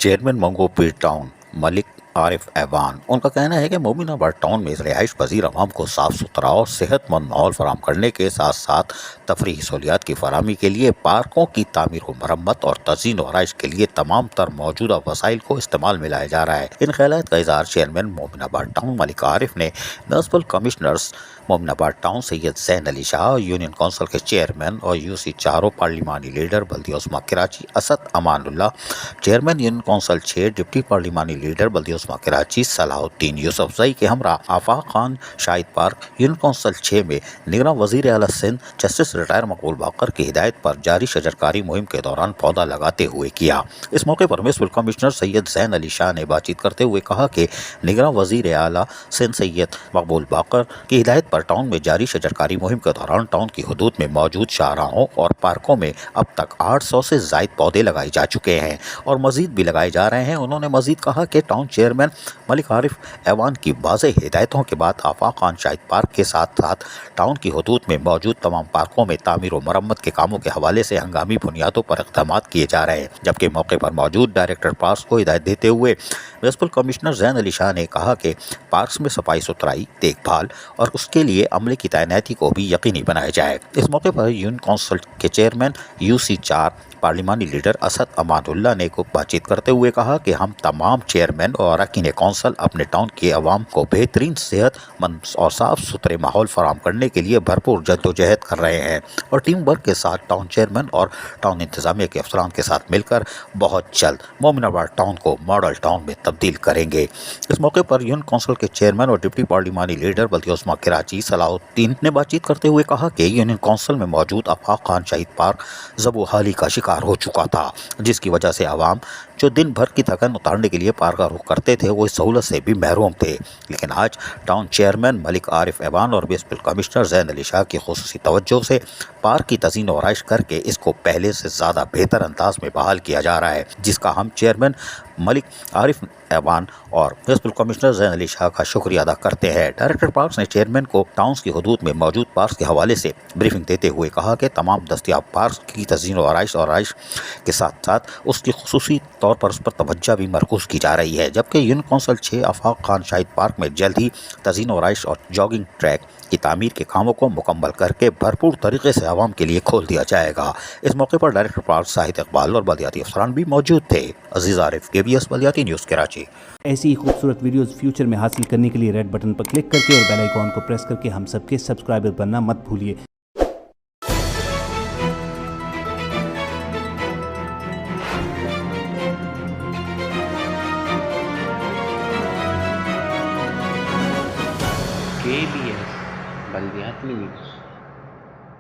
Chairman Manghopir town Malik Arif ऐवान, उनका कहना है कि मोमिनाबाद टाउन में रिहाइश पजीर आवाम को साफ सुथरा और सेहतमंद माहौल फराहम करने के साथ साथ तफरीही सहूलियात की फराहमी के लिए पार्कों की तामीर व मरम्मत और तज़ीन व आराइश के लिए तमाम तर मौजूदा वसाइल को इस्तेमाल में लाया जा रहा है। इन ख्यालात का इज़हार चेयरमैन मोमिनाबाद टाउन मलिक आरिफ ने municipal commissioners Mominabad town Syed Zain Ali Shah और यूनियन काउंसिल के चेयरमैन और यूसी चारों पार्लिमानी लीडर बल्दिया उस्मा Karachi Asad Amanullah, chairman union council 6 deputy पार्लिमानी लीडर बल्दिया उस्मा कराची सलाहुद्दीन यूसुफजई के हमरा Afaq Khan Shahid park union council 6 में निगरान वज़ीर आला सिंध जस्टिस रिटायर मकबूल बाकर की हिदायत पर जारी शजरकारी मुहिम के दौरान पौधा लगाते हुए किया। इस मौके पर म्युनिसिपल कमिश्नर सैयद ज़ैन अली शाह ने बातचीत करते हुए कहा कि निगरान वज़ीर आला सिंध सैयद मकबूल बाकर की हिदायत पर टाउन में जारी शजरकारी मुहिम के दौरान टाउन की हदूद में मौजूद शाहराहों और पार्कों में अब तक 800 से ज़ायद पौधे लगाए जा चुके हैं और मज़ीद भी लगाए जा रहे हैं। उन्होंने मज़ीद कहा कि टाउन चेयरमैन मलिक आरिफ ऐवान की वाज़ेह हिदायतों के बाद आफाक खान शाहिद पार्क के साथ साथ टाउन की हदूद में मौजूद तमाम पार्कों में तामीर व मरम्मत के कामों के हवाले से हंगामी बुनियादों पर इक़दाम किए जा रहे हैं। जबकि मौके पर मौजूद डायरेक्टर पार्क्स को हिदायत देते हुए म्युनिसिपल कमिश्नर ज़ैन अली शाह ने कहा कि पार्क्स में सफाई सुथराई, देखभाल और उसके लिए अमले की तैनाती को भी यकीनी बनाया जाए। इस मौके पर यूनियन काउंसिल के चेयरमैन यूसी 4 पार्लिमानी लीडर असद अमानुल्लाह ने को बातचीत करते हुए कहा कि हम तमाम चेयरमैन और अरकान काउंसिल अपने टाउन के अवाम को बेहतरीन सेहतमंद और साफ सुथरे माहौल फराहम करने के लिए भरपूर जद्दोजहद कर रहे हैं और टीम वर्क के साथ टाउन चेयरमैन और टाउन इंतजामिया के अफसरान के साथ मिलकर बहुत जल्द मोमिनाबाद टाउन को मॉडल टाउन में तब्दील करेंगे। इस मौके पर यूनियन काउंसिल के चेयरमैन और डिप्टी पार्लिमानी लीडर बल्दिया उस्मा कराची सलाहुद्दीन ने बातचीत करते हुए कहा कि यूनियन काउंसिल में मौजूद आफाक खान शाहिद पार्क ज़बूहाली का शिकार हो चुका था, जिसकी वजह से आवाम जो दिन भर की थकान उतारने के लिए पार्क का रुख करते थे वो इस सहूलत से भी महरूम थे। लेकिन आज टाउन चेयरमैन मलिक आरिफ ऐवान और म्युनिसिपल कमिश्नर ज़ैन अली शाह की खुसूसी तवज्जो से पार्क की तज़ीन और आराइश करके इसको पहले से ज़्यादा बेहतर अंदाज में बहाल किया जा रहा है, जिसका हम चेयरमैन मलिक आरिफ ऐवान और म्युनिसिपल कमिश्नर ज़ैन अली शाह का शुक्रिया अदा करते हैं। डायरेक्टर पार्क्स ने चेयरमैन को टाउन्स की हदूद में मौजूद पार्क्स के हवाले से ब्रीफिंग देते हुए कहा कि तमाम दस्तियाब पार्क्स की तज़ीन और आराइश के साथ साथ उसकी खुसूसी तौर पर उस पर तवज्जो भी मरकूज़ की जा रही है। जबकि यूनियन काउंसिल 6 आफाक खान शाहिद पार्क में जल्द ही तज़ीन और आराइश और जॉगिंग ट्रैक की तामीर के कामों को मुकम्मल करके भरपूर तरीके से आवाम के लिए खोल दिया जाएगा। इस मौके पर डायरेक्टर पार्क शाहिद इकबाल और बल्दियाती अफसरान भी मौजूद थे। अजीज़ आरिफ, KBS बल्दियाती न्यूज़ कराची। ऐसी ही खूबसूरत वीडियोस फ्यूचर में हासिल करने के लिए रेड बटन पर क्लिक करके और बेल आइकॉन को प्रेस करके हम सबके सब्सक्राइबर बनना मत भूलिए। KBS बल्दियाती न्यूज़।